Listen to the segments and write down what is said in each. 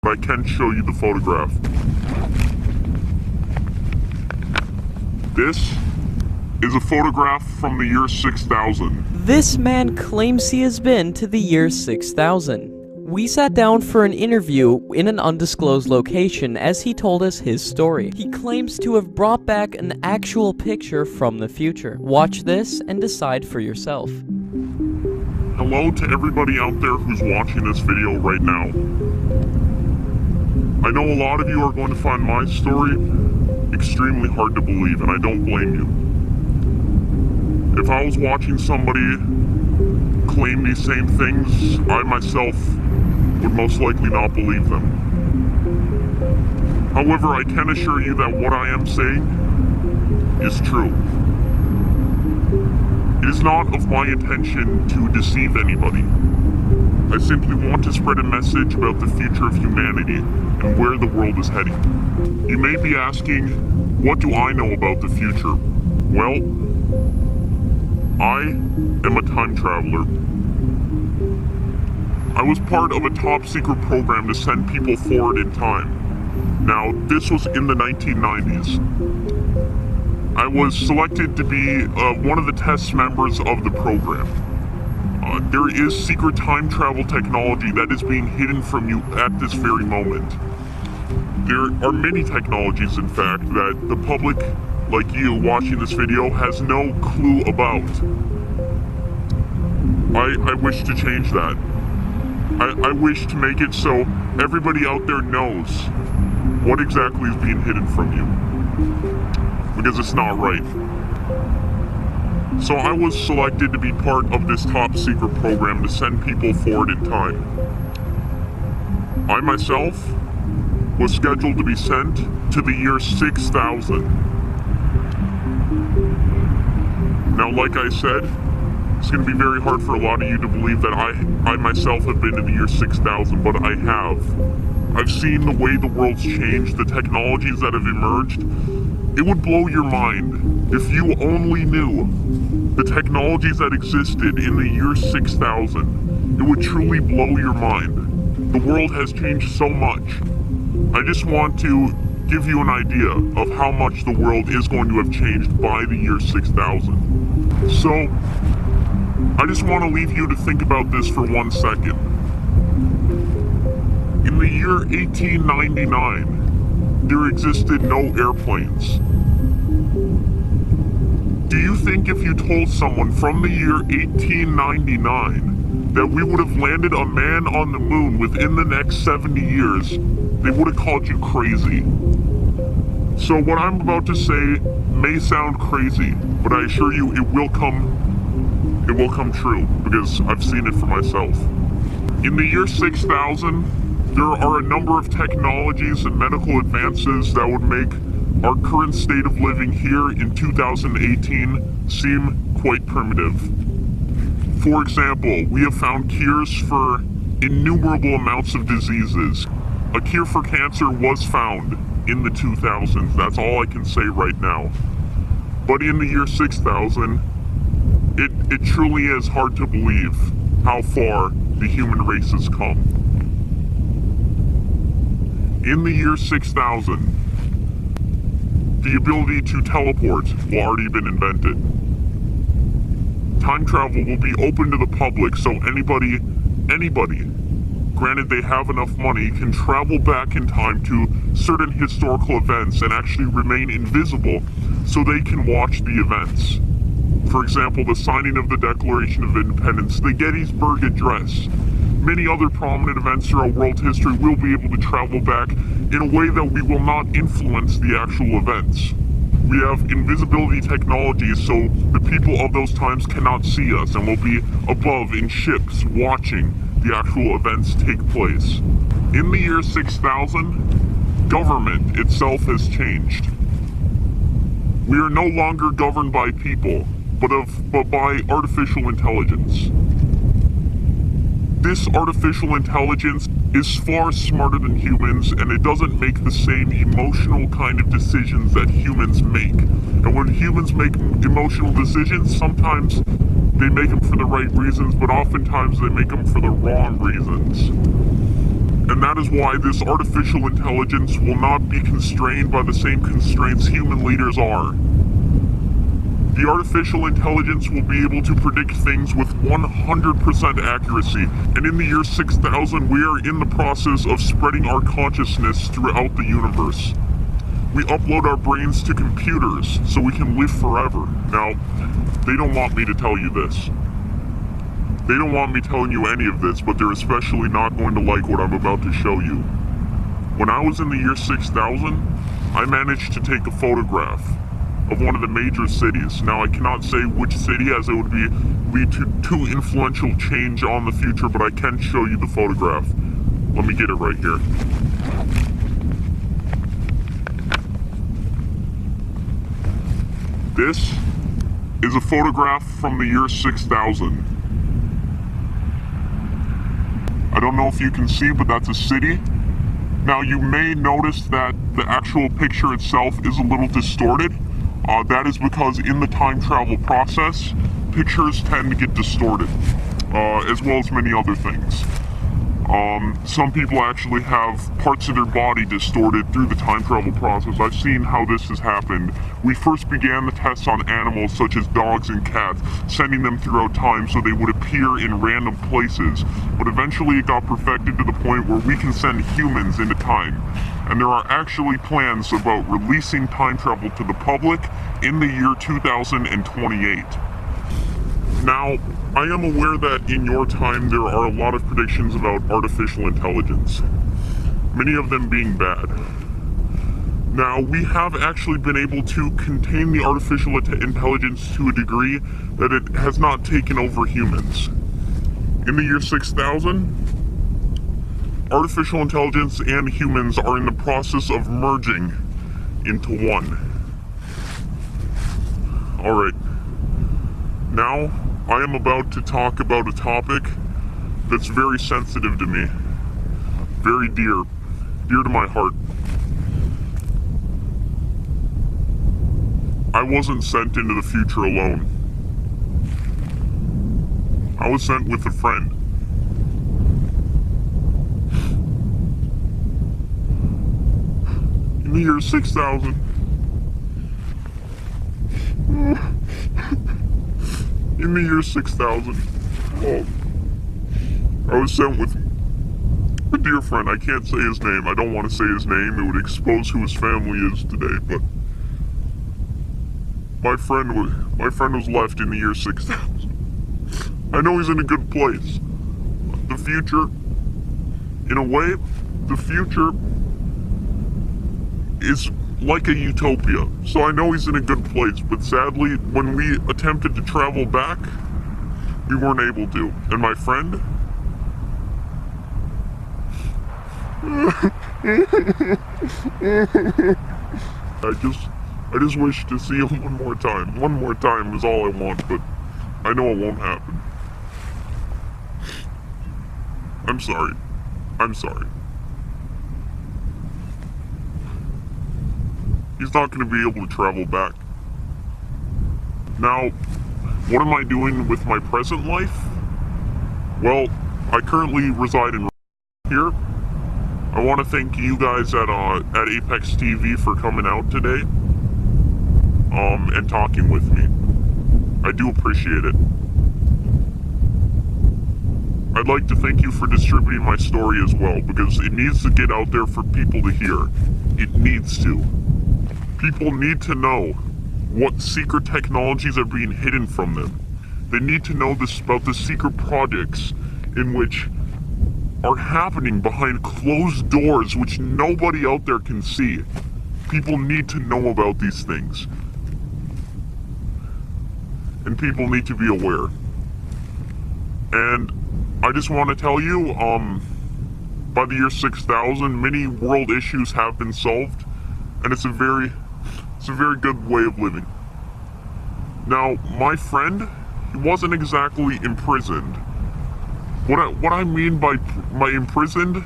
I can show you the photograph. This is a photograph from the year 6000. This man claims he has been to the year 6000. We sat down for an interview in an undisclosed location as he told us his story. He claims to have brought back an actual picture from the future. Watch this and decide for yourself. Hello to everybody out there who's watching this video right now. I know a lot of you are going to find my story extremely hard to believe, and I don't blame you. If I was watching somebody claim these same things, I myself would most likely not believe them. However, I can assure you that what I am saying is true. It is not of my intention to deceive anybody. I simply want to spread a message about the future of humanity and where the world is heading. You may be asking, what do I know about the future? Well, I am a time traveler. I was part of a top secret program to send people forward in time. Now, this was in the 1990s. I was selected to be one of the test members of the program. There is secret time travel technology that is being hidden from you at this very moment. There are many technologies, in fact, that the public, like you watching this video, has no clue about. I wish to change that. I wish to make it so everybody out there knows what exactly is being hidden from you. Because it's not right. So I was selected to be part of this top secret program to send people forward in time. I myself was scheduled to be sent to the year 6000. Now, like I said, it's going to be very hard for a lot of you to believe that I myself have been in the year 6000, but I have. I've seen the way the world's changed, the technologies that have emerged. It would blow your mind if you only knew the technologies that existed in the year 6000. It would truly blow your mind. The world has changed so much. I just want to give you an idea of how much the world is going to have changed by the year 6000. So, I just want to leave you to think about this for 1 second. In the year 1899, there existed no airplanes. Do you think if you told someone from the year 1899 that we would have landed a man on the moon within the next 70 years, they would have called you crazy? So what I'm about to say may sound crazy, but I assure you it will come true, because I've seen it for myself. In the year 6000, there are a number of technologies and medical advances that would make our current state of living here in 2018 seem quite primitive. For example, we have found cures for innumerable amounts of diseases. A cure for cancer was found in the 2000s, that's all I can say right now. But in the year 6000, it truly is hard to believe how far the human race has come. In the year 6000, the ability to teleport will already been invented. Time travel will be open to the public, so anybody, granted they have enough money, can travel back in time to certain historical events and actually remain invisible so they can watch the events. For example, the signing of the Declaration of Independence, the Gettysburg Address, many other prominent events throughout world history will be able to travel back in a way that we will not influence the actual events. We have invisibility technology, so the people of those times cannot see us and will be above in ships watching the actual events take place. In the year 6000, government itself has changed. We are no longer governed by people, but by artificial intelligence. This artificial intelligence is far smarter than humans, and it doesn't make the same emotional kind of decisions that humans make. And when humans make emotional decisions, sometimes they make them for the right reasons, but oftentimes they make them for the wrong reasons. And that is why this artificial intelligence will not be constrained by the same constraints human leaders are. The artificial intelligence will be able to predict things with 100% accuracy. And in the year 6000, we are in the process of spreading our consciousness throughout the universe. We upload our brains to computers so we can live forever. Now, they don't want me to tell you this. They don't want me telling you any of this, but they're especially not going to like what I'm about to show you. When I was in the year 6000, I managed to take a photograph of one of the major cities. Now, I cannot say which city, as it would lead to too influential change on the future, but I can show you the photograph. Let me get it right here. This is a photograph from the year 6000. I don't know if you can see, but that's a city. Now, you may notice that the actual picture itself is a little distorted. That is because in the time travel process, pictures tend to get distorted, as well as many other things. Some people actually have parts of their body distorted through the time travel process. I've seen how this has happened. We first began the tests on animals such as dogs and cats, sending them throughout time so they would appear in random places. But eventually it got perfected to the point where we can send humans into time. And there are actually plans about releasing time travel to the public in the year 2028. Now, I am aware that in your time there are a lot of predictions about artificial intelligence, many of them being bad. Now, we have actually been able to contain the artificial intelligence to a degree that it has not taken over humans. In the year 6000, artificial intelligence and humans are in the process of merging into one. Alright, now I am about to talk about a topic that's very sensitive to me, very dear to my heart. I wasn't sent into the future alone. I was sent with a friend. In the year 6000. In the year 6000, I was sent with a dear friend. I can't say his name. I don't want to say his name. It would expose who his family is today, but my friend was left in the year 6000. I know he's in a good place. The future, in a way, the future is like a utopia. So I know he's in a good place, but sadly, when we attempted to travel back, we weren't able to. And my friend, I just wish to see him one more time. One more time is all I want, but I know it won't happen. I'm sorry. I'm sorry. He's not going to be able to travel back. Now, what am I doing with my present life? Well, I currently reside in here. I want to thank you guys at Apex TV for coming out today, and talking with me. I do appreciate it. I'd like to thank you for distributing my story as well, because it needs to get out there for people to hear. It needs to. People need to know what secret technologies are being hidden from them. They need to know this about the secret projects in which are happening behind closed doors which nobody out there can see. People need to know about these things. And people need to be aware. And I just want to tell you, by the year 6000, many world issues have been solved, and it's a very good way of living. Now, my friend, he wasn't exactly imprisoned. What I mean by imprisoned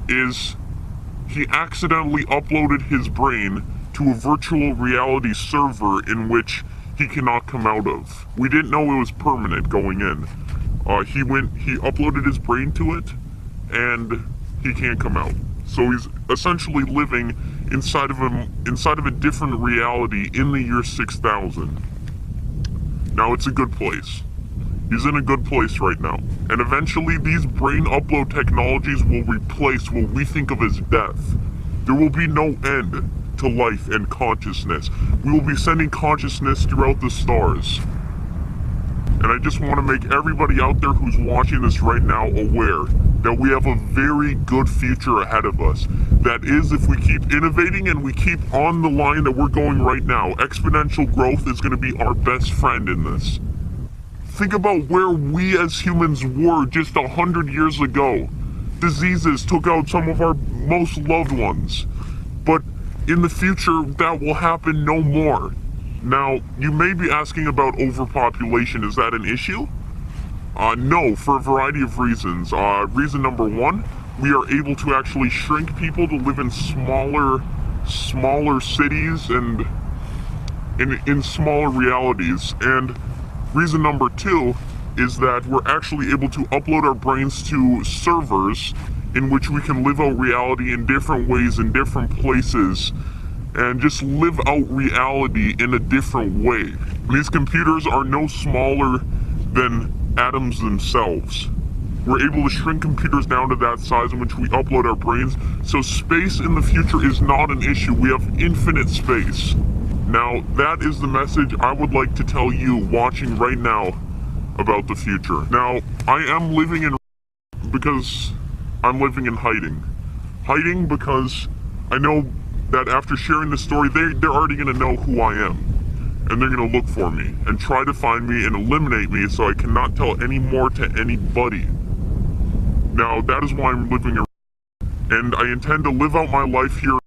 is he accidentally uploaded his brain to a virtual reality server in which he cannot come out of. We didn't know it was permanent going in. He uploaded his brain to it, and he can't come out. So he's essentially living inside of a different reality in the year 6000. Now it's a good place. He's in a good place right now. And eventually these brain upload technologies will replace what we think of as death. There will be no end to life and consciousness. We will be sending consciousness throughout the stars. And I just want to make everybody out there who's watching this right now aware that we have a very good future ahead of us. That is, if we keep innovating and we keep on the line that we're going right now, exponential growth is going to be our best friend in this. Think about where we as humans were just 100 years ago. Diseases took out some of our most loved ones. But in the future, that will happen no more. Now, you may be asking about overpopulation. Is that an issue? No, for a variety of reasons. Reason number one, we are able to actually shrink people to live in smaller cities and in smaller realities. And reason number two is that we're actually able to upload our brains to servers in which we can live out reality in different ways, in different places, and just live out reality in a different way. These computers are no smaller than atoms themselves. We're able to shrink computers down to that size in which we upload our brains, so space in the future is not an issue. We have infinite space. Now, that is the message I would like to tell you watching right now about the future. Now, I am living in because I'm living in hiding. Hiding because I know that after sharing the story, they're already going to know who I am. And they're going to look for me and try to find me and eliminate me so I cannot tell any more to anybody. Now, that is why I'm living in, and I intend to live out my life here.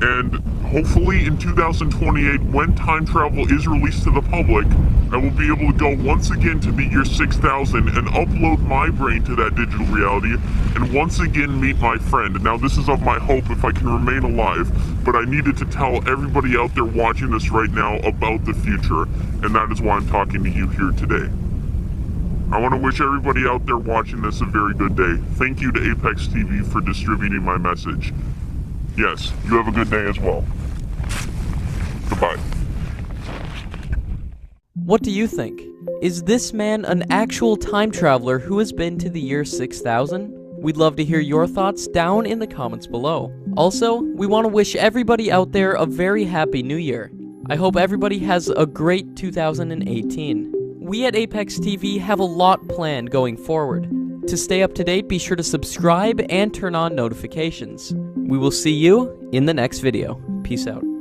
And hopefully in 2028, when time travel is released to the public, I will be able to go once again to the year 6000 and upload my brain to that digital reality and once again meet my friend. Now, this is of my hope if I can remain alive, but I needed to tell everybody out there watching this right now about the future, and that is why I'm talking to you here today. I want to wish everybody out there watching this a very good day. Thank you to Apex TV for distributing my message. Yes, you have a good day as well. Goodbye. What do you think? Is this man an actual time traveler who has been to the year 6000? We'd love to hear your thoughts down in the comments below. Also, we want to wish everybody out there a very happy new year. I hope everybody has a great 2018. We at Apex TV have a lot planned going forward. To stay up to date, be sure to subscribe and turn on notifications. We will see you in the next video. Peace out.